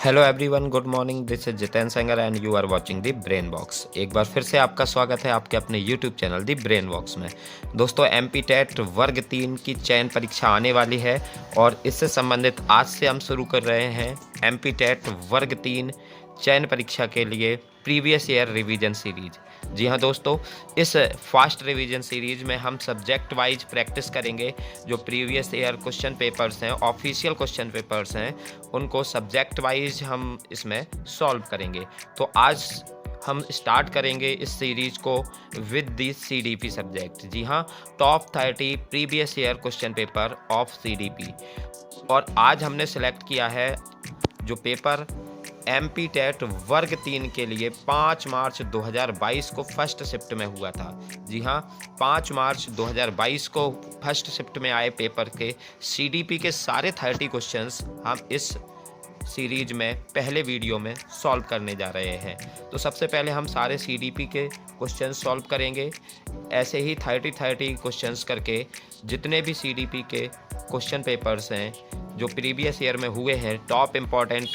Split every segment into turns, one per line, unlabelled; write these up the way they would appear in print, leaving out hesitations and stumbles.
Hello everyone, good morning. This is Jiten Sengar and you are watching the Brain Box. एक बार फिर से आपका स्वागत है आपके अपने YouTube channel the Brain Box में। दोस्तों, एमपी टेट वर्ग 3 की चयन परीक्षा आने वाली है और इससे संबंधित आज से हम शुरू कर रहे हैं एमपी टेट वर्ग 3 चयन परीक्षा के लिए प्रीवियस ईयर रिवीजन सीरीज। जी हाँ दोस्तों, इस फास्ट रिवीजन सीरीज में हम सब्जेक्ट वाइज प्रैक्टिस करेंगे। जो प्रीवियस ईयर क्वेश्चन पेपर्स हैं, ऑफिशियल क्वेश्चन पेपर्स हैं, उनको सब्जेक्ट वाइज हम इसमें सॉल्व करेंगे। तो आज हम स्टार्ट करेंगे इस सीरीज को विद दी सीडीपी सब्जेक्ट। जी हाँ, top 30 previous year question paper of CDP. और आज हमने सेलेक्ट किया है जो पेपर एमपी टेट वर्ग 3 के लिए 5 मार्च 2022 को फर्स्ट शिफ्ट में हुआ था। जी हाँ, 5 मार्च 2022 को फर्स्ट शिफ्ट में आए पेपर के सीडीपी के सारे 30 क्वेश्चंस हम इस सीरीज में पहले वीडियो में सॉल्व करने जा रहे हैं। तो सबसे पहले हम सारे सीडीपी के क्वेश्चन सॉल्व करेंगे। ऐसे ही 30 क्वेश्चंस करके जितने भी सीडीपी के क्वेश्चन पेपर्स हैं जो प्रीवियस ईयर में हुए हैं, टॉप इम्पॉर्टेंट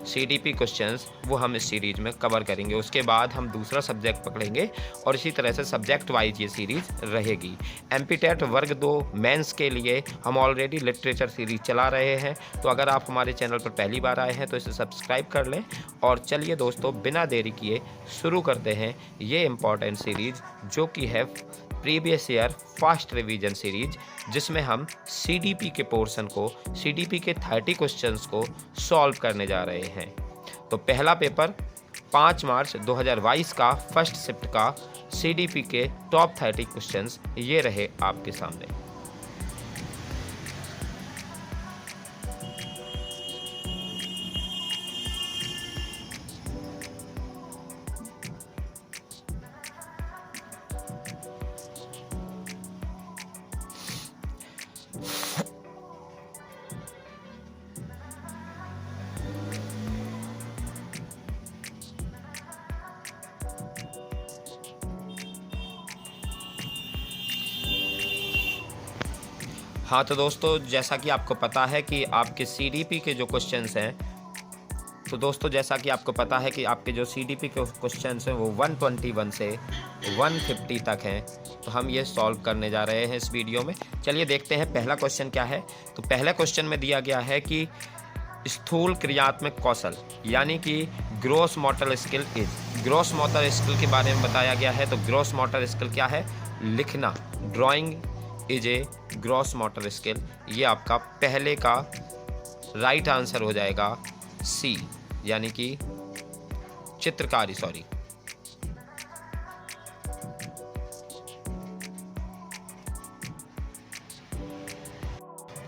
सीडीपी क्वेश्चंस, वो हम इस सीरीज में कवर करेंगे। उसके बाद हम दूसरा सब्जेक्ट पकड़ेंगे और इसी तरह से सब्जेक्ट वाइज ये सीरीज रहेगी। एमपी टेट वर्ग 2 मेंस के लिए हम ऑलरेडी लिटरेचर सीरीज चला रहे हैं। तो अगर आप हमारे चैनल पर पहली बार आए हैं तो इसे सब्सक्राइब कर लें। और चलिए दोस्तों, बिना देरी किए शुरू करते हैं ये इम्पॉर्टेंट सीरीज जो कि है previous year fast revision series, जिसमें हम सीडीपी के पोर्शन को, सीडीपी के 30 क्वेश्चंस को सॉल्व करने जा रहे हैं। तो पहला पेपर 5 मार्च 2022 का फर्स्ट शिफ्ट का सीडीपी के टॉप 30 क्वेश्चंस ये रहे आपके सामने। हाँ तो दोस्तों, जैसा कि आपको पता है कि आपके सीडीपी के जो क्वेश्चंस हैं, तो दोस्तों जैसा कि आपको पता है कि आपके जो सीडीपी के क्वेश्चंस हैं वो 121 से 150 तक हैं। तो हम ये सॉल्व करने जा रहे हैं इस वीडियो में। चलिए देखते हैं पहला क्वेश्चन क्या है। तो पहले क्वेश्चन में दिया गया है कि स्थूल क्रियात्मक कौशल यानी कि gross motor skill is. Gross motor skill के बारे में बताया गया है। तो ग्रॉस मोटर स्किल क्या है? लिखना, drawing is a gross motor skill. ये आपका पहले का राइट आंसर हो जाएगा सी, यानी कि चित्रकारी। सॉरी,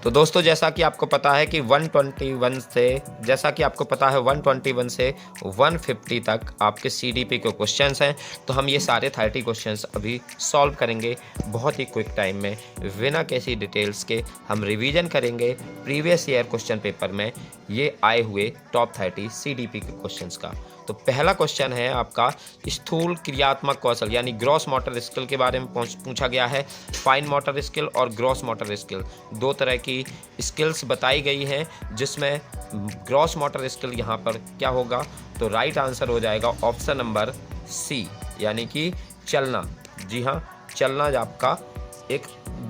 तो दोस्तों जैसा कि आपको पता है कि 121 से 150 तक आपके सीडीपी के क्वेश्चंस हैं। तो हम ये सारे 30 क्वेश्चंस अभी सॉल्व करेंगे बहुत ही क्विक टाइम में, बिना किसी डिटेल्स के। हम रिवीजन करेंगे प्रीवियस ईयर क्वेश्चन पेपर में ये आए हुए टॉप 30 सीडीपी के क्वेश्चंस का। तो पहला क्वेश्चन है आपका स्थूल क्रियात्मक कौशल यानी ग्रॉस मोटर स्किल के बारे में पूछा गया है। फाइन मोटर स्किल और ग्रॉस मोटर स्किल, दो तरह की स्किल्स बताई गई हैं, जिसमें ग्रॉस मोटर स्किल यहाँ पर क्या होगा? तो राइट आंसर हो जाएगा ऑप्शन नंबर सी, यानी कि चलना। जी हाँ, चलना आपका एक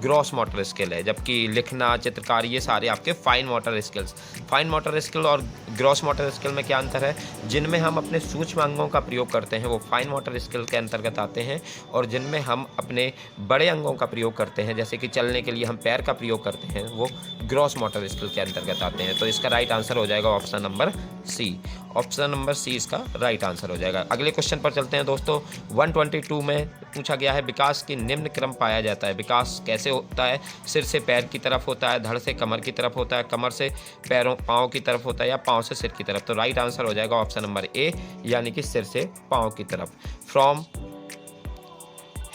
ग्रॉस मोटर स्किल है, जबकि लिखना, चित्रकारी, ये सारे आपके fine motor skills. Fine motor skill और ग्रॉस मोटर स्किल में क्या अंतर है? जिनमें हम अपने सूक्ष्म अंगों का प्रयोग करते हैं वो फाइन मोटर स्किल के अंतर्गत आते हैं, और जिनमें हम अपने बड़े अंगों का प्रयोग करते हैं, जैसे कि चलने के लिए हम पैर का प्रयोग करते हैं, वो ग्रॉस मोटर स्किल के अंतर्गत आते हैं। तो इसका राइट आंसर हो जाएगा option number C. Option number C इसका राइट आंसर हो जाएगा। अगले क्वेश्चन पर चलते हैं दोस्तों। 122 में पूछा गया है विकास की निम्न क्रम पाया जाता है। विकास कैसे होता है? सिर से पैर की तरफ होता है, धड़ से कमर की तरफ होता है, कमर से पाँव की तरफ होता है, या पाँव से सिर की तरफ। तो राइट आंसर हो जाएगा ऑप्शन नंबर ए, यानी कि सिर से पाँव की तरफ। फ्रॉम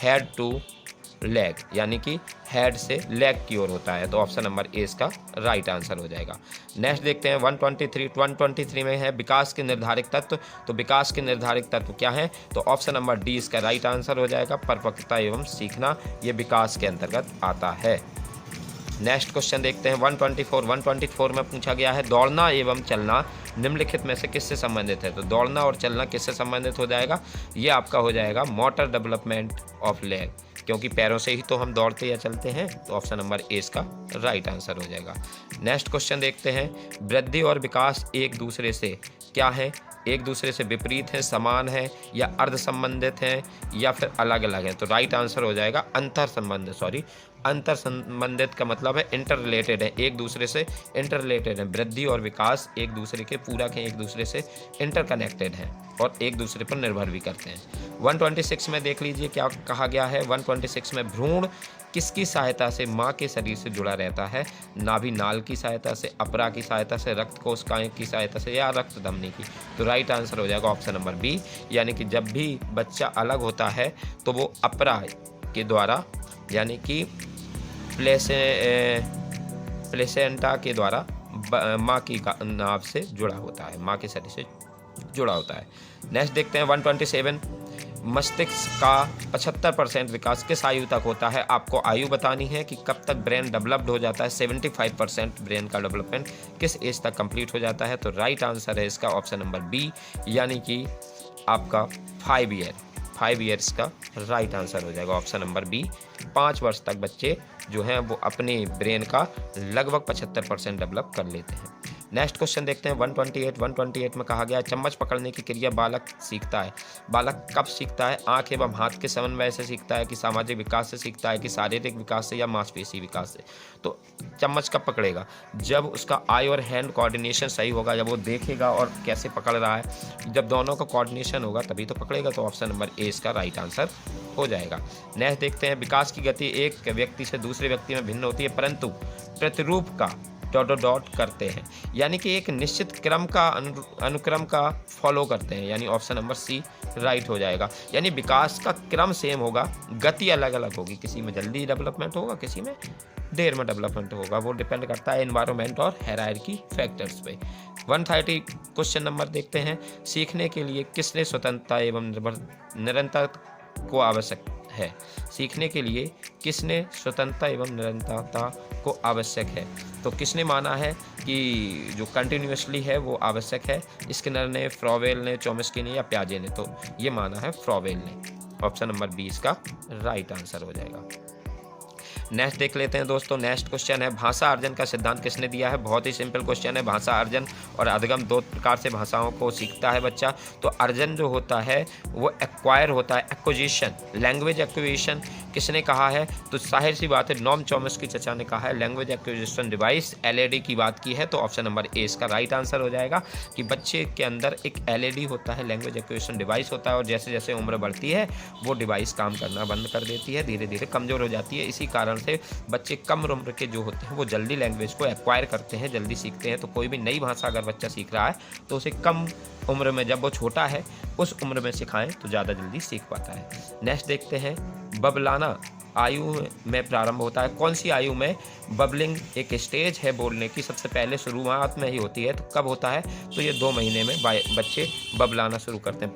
हेड टू लेग, यानी कि हेड से लेग की ओर होता है। तो ऑप्शन नंबर ए इसका राइट आंसर हो जाएगा। नेक्स्ट देखते हैं 123 में है विकास के निर्धारक तत्व। तो विकास के निर्धारक तत्व क्या है? तो ऑप्शन नंबर डी इसका राइट आंसर हो जाएगा। परिपक्वता एवं सीखना, ये विकास के अंतर्गत आता है। नेक्स्ट क्वेश्चन देखते हैं 124 में पूछा गया है दौड़ना एवं चलना निम्नलिखित में से किससे संबंधित है। तो दौड़ना और चलना किससे संबंधित हो जाएगा, ये आपका हो जाएगा मोटर डेवलपमेंट ऑफ लेग, क्योंकि पैरों से ही तो हम दौड़ते या चलते हैं। तो ऑप्शन नंबर ए इसका राइट आंसर हो जाएगा। नेक्स्ट क्वेश्चन देखते हैं वृद्धि और विकास एक दूसरे से क्या है, एक दूसरे से विपरीत है, समान है या अर्ध संबंधित हैं या फिर अलग अलग हैं। तो राइट आंसर हो जाएगा अंतर संबंधित का मतलब है इंटर रिलेटेड है, एक दूसरे से इंटर रिलेटेड है। वृद्धि और विकास एक दूसरे के पूरक हैं, एक दूसरे से इंटर कनेक्टेड हैं और एक दूसरे पर निर्भर भी करते हैं। 126 में देख लीजिए क्या कहा गया है। 126 में भ्रूण किसकी सहायता से माँ के शरीर से जुड़ा रहता है, नाभि नाल की सहायता से, अपरा की सहायता से, रक्त कोशिकाएं की सहायता से या रक्त धमनी की। तो राइट आंसर हो जाएगा ऑप्शन नंबर बी, यानी कि जब भी बच्चा अलग होता है तो वो अपरा के द्वारा यानी कि प्लेसेंटा के द्वारा माँ की नाभ से जुड़ा होता है, माँ के शरीर से जुड़ा होता है। नेक्स्ट देखते हैं 127 मस्तिष्क का 75% विकास किस आयु तक होता है। आपको आयु बतानी है कि कब तक ब्रेन डेवलप्ड हो जाता है। 75% ब्रेन का डेवलपमेंट किस एज तक कंप्लीट हो जाता है। तो राइट आंसर है इसका ऑप्शन नंबर बी, यानी कि आपका 5 ईयर्स का राइट आंसर हो जाएगा ऑप्शन नंबर बी। 5 वर्ष तक बच्चे जो हैं वो अपने ब्रेन का लगभग 75% डेवलप कर लेते हैं। नेक्स्ट क्वेश्चन देखते हैं 128 में कहा गया है चम्मच पकड़ने की क्रिया बालक सीखता है। बालक कब सीखता है, आंख एवं हाथ के समन्वय से सीखता है कि सामाजिक विकास से सीखता है कि शारीरिक विकास से या मांसपेशी विकास से। तो चम्मच कब पकड़ेगा, जब उसका आई और हैंड कोऑर्डिनेशन सही होगा, जब वो देखेगा और कैसे पकड़ रहा है, जब दोनों का कोऑर्डिनेशन होगा तभी तो पकड़ेगा। तो ऑप्शन नंबर ए इसका राइट आंसर हो जाएगा। नेक्स्ट देखते हैं विकास की गति एक व्यक्ति से दूसरे व्यक्ति में भिन्न होती है परंतु प्रतिरूप का डॉट करते हैं, यानी कि एक निश्चित क्रम का अनुक्रम का फॉलो करते हैं, यानी ऑप्शन नंबर सी राइट हो जाएगा। यानी विकास का क्रम सेम होगा, गति अलग अलग होगी, किसी में जल्दी डेवलपमेंट होगा, किसी में देर में डेवलपमेंट होगा। वो डिपेंड करता है एनवायरनमेंट और हायरार्की फैक्टर्स पे। 130 क्वेश्चन नंबर देखते हैं सीखने के लिए किसने स्वतंत्रता एवं निरंतर को आवश्यक है। सीखने के लिए किसने स्वतंत्रता एवं निरंतरता को आवश्यक है। तो किसने माना है कि जो कंटिन्यूअसली है वो आवश्यक है, स्किनर ने, फ्रॉवेल ने, चॉम्स्की ने या पियाजे ने। तो ये माना है फ्रॉवेल ने। ऑप्शन नंबर बी इसका राइट आंसर हो जाएगा। नेक्स्ट देख लेते हैं दोस्तों। नेक्स्ट क्वेश्चन है भाषा अर्जन का सिद्धांत किसने दिया है। बहुत ही सिंपल क्वेश्चन है। भाषा अर्जन और अधिगम दो प्रकार से भाषाओं को सीखता है बच्चा। तो अर्जन जो होता है वो एक्वायर होता है, एक्विजिशन, लैंग्वेज एक्विजिशन किसने कहा है। तो जाहिर सी बात है नॉम चॉम्स्की चचा ने कहा है। लैंग्वेज एक्विजिशन डिवाइस एलईडी की बात की है। तो ऑप्शन नंबर ए इसका राइट आंसर हो जाएगा कि बच्चे के अंदर एक एलईडी होता है, लैंग्वेज एक्विजिशन डिवाइस होता है, और जैसे जैसे उम्र बढ़ती है वो डिवाइस काम करना बंद कर देती है, धीरे धीरे कमज़ोर हो जाती है। इसी कारण से बच्चे कम उम्र के जो होते हैं वो जल्दी लैंग्वेज को एक्वायर करते हैं, जल्दी सीखते हैं। तो कोई भी नई भाषा अगर बच्चा सीख रहा है तो उसे कम उम्र में, जब वो छोटा है उस उम्र में सिखाएं तो ज़्यादा जल्दी सीख पाता है। नेक्स्ट देखते हैं बबलाना आयु में प्रारंभ होता है। कौन सी आयु में बबलिंग एक स्टेज है बोलने की, सबसे पहले शुरुआत में ही होती है। तो कब होता है, तो ये 2 महीने में बच्चे बबलाना शुरू करते हैं,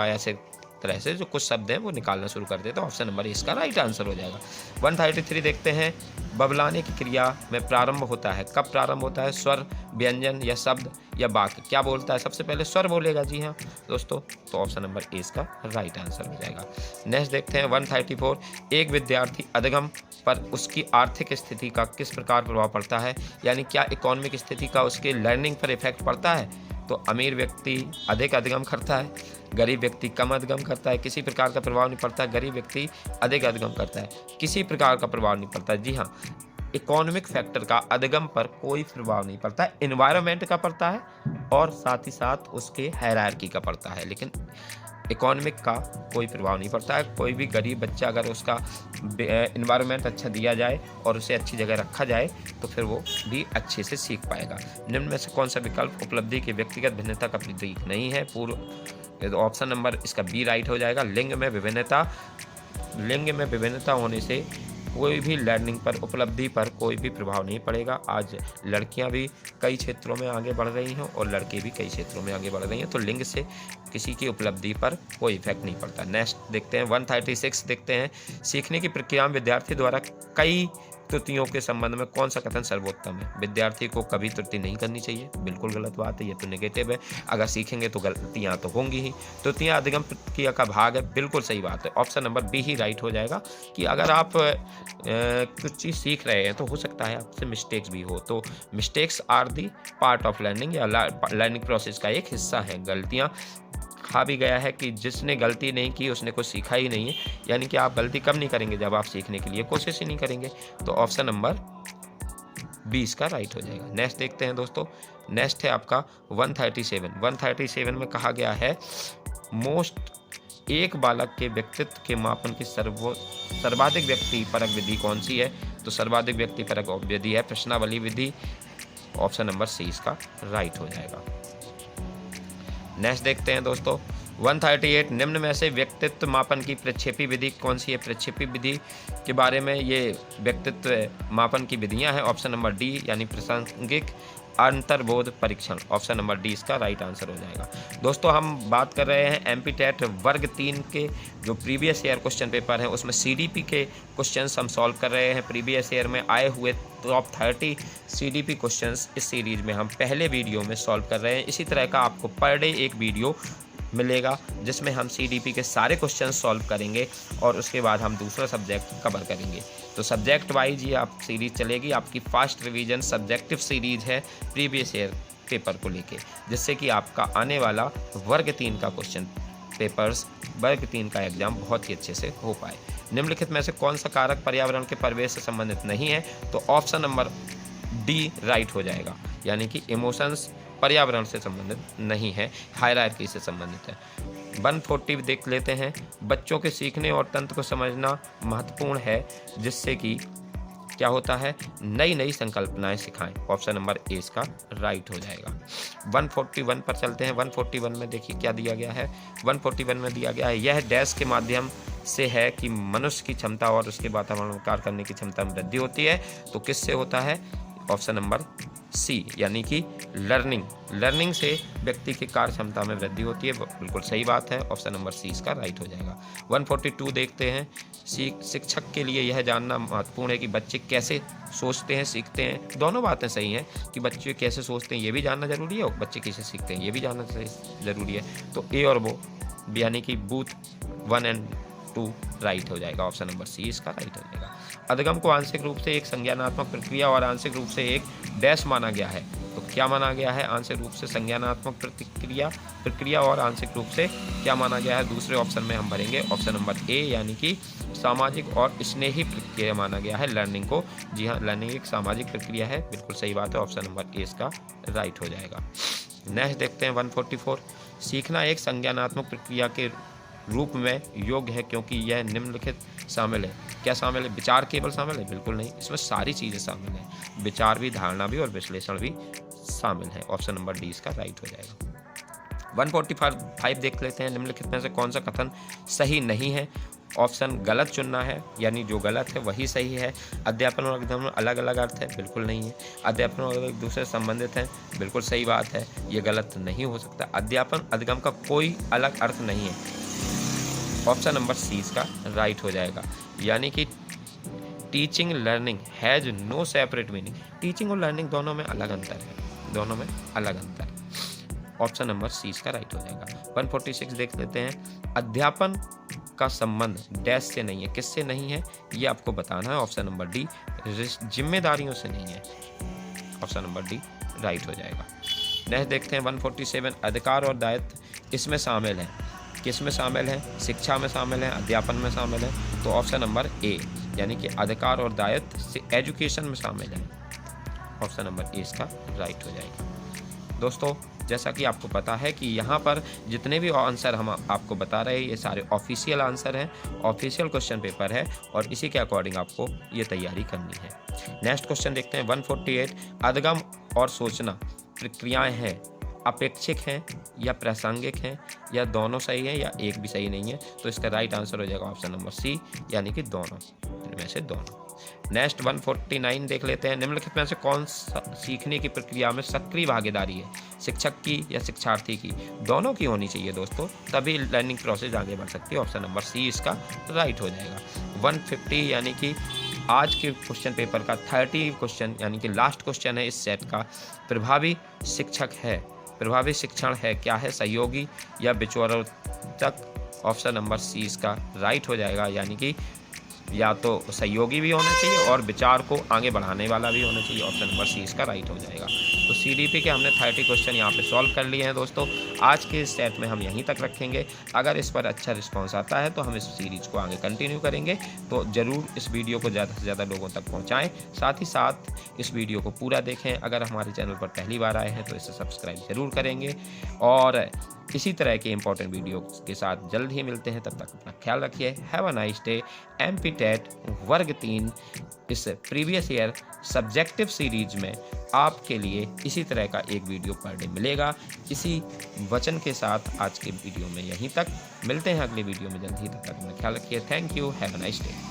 ऐसे तरह से जो कुछ शब्द हैं वो निकालना शुरू कर देते हैं। तो ऑप्शन नंबर इसका राइट आंसर हो जाएगा। 133 देखते हैं बबलाने की क्रिया में प्रारंभ होता है, कब प्रारंभ होता है, स्वर, व्यंजन या शब्द या वाक्य, क्या बोलता है, सबसे पहले स्वर बोलेगा जी हाँ दोस्तों। तो ऑप्शन नंबर ए इसका राइट आंसर हो जाएगा। नेक्स्ट देखते हैं 134 एक विद्यार्थी अधिगम पर उसकी आर्थिक स्थिति का किस प्रकार प्रभाव पड़ता है, यानी क्या इकोनॉमिक स्थिति का उसके लर्निंग पर इफेक्ट पड़ता है। तो अमीर व्यक्ति अधिक अधिगम करता है, गरीब व्यक्ति कम अधिगम करता है, किसी प्रकार का प्रभाव नहीं पड़ता। गरीब व्यक्ति अधिक अधिगम करता है, किसी प्रकार का प्रभाव नहीं पड़ता। जी हाँ, इकोनॉमिक फैक्टर का अधिगम पर कोई प्रभाव नहीं पड़ता है, एनवायरनमेंट का पड़ता है और साथ ही साथ उसके हायरार्की का पड़ता है, लेकिन इकोनॉमिक का कोई प्रभाव नहीं पड़ता है। कोई भी गरीब बच्चा अगर उसका एनवायरनमेंट अच्छा दिया जाए और उसे अच्छी जगह रखा जाए तो फिर वो भी अच्छे से सीख पाएगा। निम्न में से कौन सा विकल्प उपलब्धि की व्यक्तिगत भिन्नता का प्रतीक नहीं है। पूर्व ऑप्शन नंबर इसका बी राइट हो जाएगा। लिंग में विभिन्नता होने से कोई भी लर्निंग पर, उपलब्धि पर कोई भी प्रभाव नहीं पड़ेगा। आज लड़कियां भी कई क्षेत्रों में आगे बढ़ रही हैं और लड़के भी कई क्षेत्रों में आगे बढ़ रहे हैं, तो लिंग से किसी की उपलब्धि पर कोई इफेक्ट नहीं पड़ता। नेक्स्ट देखते हैं 136 देखते हैं सीखने की प्रक्रिया में विद्यार्थी द्वारा कई त्रुटियों के संबंध में कौन सा कथन सर्वोत्तम है? विद्यार्थी को कभी त्रुटि नहीं करनी चाहिए, बिल्कुल गलत बात है, ये तो नेगेटिव है। अगर सीखेंगे तो गलतियाँ तो होंगी ही। त्रुटियाँ अधिगम प्रक्रिया का भाग है, बिल्कुल सही बात है। ऑप्शन नंबर बी ही राइट हो जाएगा कि अगर आप कुछ चीज़ सीख रहे हैं तो हो सकता है आपसे मिस्टेक्स भी हो, तो mistakes are the part of learning या लर्निंग प्रोसेस का एक हिस्सा है। गलतियाँ कहा भी गया है कि जिसने गलती नहीं की उसने कुछ सीखा ही नहीं है, यानी कि आप गलती कब नहीं करेंगे? जब आप सीखने के लिए कोशिश ही नहीं करेंगे। तो ऑप्शन नंबर 20 का राइट हो जाएगा। नेक्स्ट देखते हैं दोस्तों, नेक्स्ट है आपका 137 में कहा गया है एक बालक के व्यक्तित्व के मापन की सर्वाधिक व्यक्ति परक विधि कौन सी है? तो सर्वाधिक व्यक्ति परक विधि है प्रश्नावली विधि। ऑप्शन नंबर सी इसका राइट हो जाएगा। नेक्स्ट देखते हैं दोस्तों 138 निम्न में से व्यक्तित्व मापन की प्रक्षेपी विधि कौन सी है? प्रक्षेपी विधि के बारे में ये व्यक्तित्व मापन की विधियां हैं। ऑप्शन नंबर डी यानी प्रासंगिक अंतर्बोध परीक्षण। ऑप्शन नंबर डी इसका राइट आंसर हो जाएगा। दोस्तों हम बात कर रहे हैं एमपी टेट वर्ग 3 के जो प्रीवियस ईयर क्वेश्चन पेपर हैं उसमें सीडीपी के क्वेश्चंस हम सॉल्व कर रहे हैं। प्रीवियस ईयर में आए हुए टॉप 30 सीडीपी क्वेश्चंस इस सीरीज में हम पहले वीडियो में सॉल्व कर रहे हैं। इसी तरह का आपको पर डे एक वीडियो मिलेगा जिसमें हम सीडीपी के सारे क्वेश्चन सॉल्व करेंगे और उसके बाद हम दूसरा सब्जेक्ट कवर करेंगे। तो सब्जेक्ट वाइज ये आप सीरीज चलेगी, आपकी फास्ट रिवीजन सब्जेक्टिव सीरीज है प्रीवियस ईयर पेपर को लेके, जिससे कि आपका आने वाला वर्ग 3 का क्वेश्चन पेपर्स वर्ग 3 का एग्जाम बहुत ही अच्छे से हो पाए। निम्नलिखित में से कौन सा कारक पर्यावरण के परिवेश से संबंधित नहीं है? तो ऑप्शन नंबर डी राइट हो जाएगा, यानी कि इमोशंस पर्यावरण से संबंधित नहीं है, हायरार्की से संबंधित है। 140 देख लेते हैं। बच्चों के सीखने और तंत्र को समझना महत्वपूर्ण है जिससे कि क्या होता है? नई नई संकल्पनाएं सिखाएं। ऑप्शन नंबर ए इसका राइट हो जाएगा। 141 पर चलते हैं। 141 में देखिए क्या दिया गया है। 141 में दिया गया है यह डैश के माध्यम से है कि मनुष्य की क्षमता और उसके वातावरण में कार्य करने की क्षमता में वृद्धि होती है। तो किससे होता है? ऑप्शन नंबर सी यानी कि लर्निंग से व्यक्ति की कार्य क्षमता में वृद्धि होती है, बिल्कुल सही बात है। ऑप्शन नंबर सी इसका राइट हो जाएगा। 142 देखते हैं। शिक्षक के लिए यह जानना महत्वपूर्ण है कि बच्चे कैसे सोचते हैं, सीखते हैं। दोनों बातें सही हैं कि बच्चे कैसे सोचते हैं ये भी जानना जरूरी है और बच्चे कैसे सीखते हैं ये भी जानना जरूरी है। तो ए और वो यानी कि बूथ 1 और 2 राइट हो जाएगा। ऑप्शन नंबर सी इसका राइट हो जाएगा। अधिगम को आंशिक रूप से एक संज्ञानात्मक प्रक्रिया और आंशिक रूप से एक डैश माना गया है। तो क्या माना गया है? आंशिक रूप से संज्ञानात्मक प्रक्रिया और आंशिक रूप से क्या माना गया है? दूसरे ऑप्शन में हम भरेंगे ऑप्शन नंबर ए यानी कि सामाजिक और स्नेही प्रक्रिया माना गया है लर्निंग को। जी हाँ, लर्निंग एक सामाजिक प्रक्रिया है, बिल्कुल सही बात है। ऑप्शन नंबर ए इसका राइट हो जाएगा। नेक्स्ट देखते हैं 144। सीखना एक संज्ञानात्मक प्रक्रिया के रूप में योग्य है क्योंकि यह निम्नलिखित शामिल है। क्या शामिल है? विचार केवल शामिल है? बिल्कुल नहीं, इसमें सारी चीज़ें शामिल हैं। विचार भी, धारणा भी और विश्लेषण भी शामिल है। ऑप्शन नंबर डी इसका राइट हो जाएगा। 145 देख लेते हैं। निम्नलिखित में से कौन सा कथन सही नहीं है? ऑप्शन गलत चुनना है, यानी जो गलत है वही सही है। अध्यापन और अधिगम में अलग अलग अर्थ है? बिल्कुल नहीं है। अध्यापन और एक दूसरे से संबंधित हैं? बिल्कुल सही बात है, ये गलत नहीं हो सकता। अध्यापन अधिगम का कोई अलग अर्थ नहीं है। ऑप्शन नंबर सी इसका राइट हो जाएगा, यानी कि teaching learning has no separate meaning. Teaching और लर्निंग दोनों में अलग अंतर है, दोनों में अलग अंतर है। ऑप्शन नंबर सी इसका राइट हो जाएगा। 146 देख लेते हैं। अध्यापन का संबंध डैश से नहीं है। किससे नहीं है ये आपको बताना है। ऑप्शन नंबर डी जिम्मेदारियों से नहीं है। ऑप्शन नंबर डी राइट हो जाएगा। नेक्स्ट देखते हैं 147। अधिकार और दायित्व इसमें शामिल है। किस में शामिल है? शिक्षा में शामिल है, अध्यापन में शामिल है। तो ऑप्शन नंबर ए यानी कि अधिकार और दायित्व से एजुकेशन में शामिल है। ऑप्शन नंबर ए इसका राइट हो जाएगा। दोस्तों जैसा कि आपको पता है कि यहाँ पर जितने भी आंसर हम आपको बता रहे हैं ये सारे ऑफिशियल आंसर हैं, ऑफिशियल क्वेश्चन पेपर है और इसी के अकॉर्डिंग आपको ये तैयारी करनी है। नेक्स्ट क्वेश्चन देखते हैं 148। अधिगम और सोचना प्रक्रियाएं हैं, अपेक्षिक हैं या प्रासंगिक हैं या दोनों सही हैं या एक भी सही नहीं है? तो इसका राइट आंसर हो जाएगा ऑप्शन नंबर सी यानी कि दोनों, इनमें से दोनों। नेक्स्ट 149 देख लेते हैं। निम्नलिखित में से कौन सीखने की प्रक्रिया में सक्रिय भागीदारी है? शिक्षक की या शिक्षार्थी की? दोनों की होनी चाहिए दोस्तों, तभी लर्निंग प्रोसेस आगे बढ़ सकती है। ऑप्शन नंबर सी इसका राइट हो जाएगा। 150 यानी कि आज के क्वेश्चन पेपर का 30 क्वेश्चन यानी कि लास्ट क्वेश्चन है इस सेट का। प्रभावी शिक्षक है, प्रभावी शिक्षण है क्या है, सहयोगी या विचारोत्तेजक? ऑप्शन नंबर सी इसका राइट हो जाएगा, यानी कि या तो सहयोगी भी होना चाहिए और विचार को आगे बढ़ाने वाला भी होना चाहिए। ऑप्शन नंबर सी इसका राइट हो जाएगा। तो CDP के हमने 30 क्वेश्चन यहाँ पे सॉल्व कर लिए हैं दोस्तों। आज के इस सेट में हम यहीं तक रखेंगे। अगर इस पर अच्छा रिस्पॉन्स आता है तो हम इस सीरीज़ को आगे कंटिन्यू करेंगे। तो ज़रूर इस वीडियो को ज़्यादा से ज़्यादा लोगों तक पहुँचाएँ, साथ ही साथ इस वीडियो को पूरा देखें। अगर हमारे चैनल पर पहली बार आए हैं तो इसे सब्सक्राइब ज़रूर करेंगे और इसी तरह के इंपॉर्टेंट वीडियो के साथ जल्द ही मिलते हैं। तब तक अपना ख्याल रखिए। Have a nice day. MP TET वर्ग 3 इस प्रीवियस ईयर सब्जेक्टिव सीरीज में आपके लिए इसी तरह का एक वीडियो पर डे मिलेगा। इसी वचन के साथ आज के वीडियो में यहीं तक मिलते हैं, अगले वीडियो में जल्द ही। तब तक अपना ख्याल रखिए। Thank you. Have a nice day.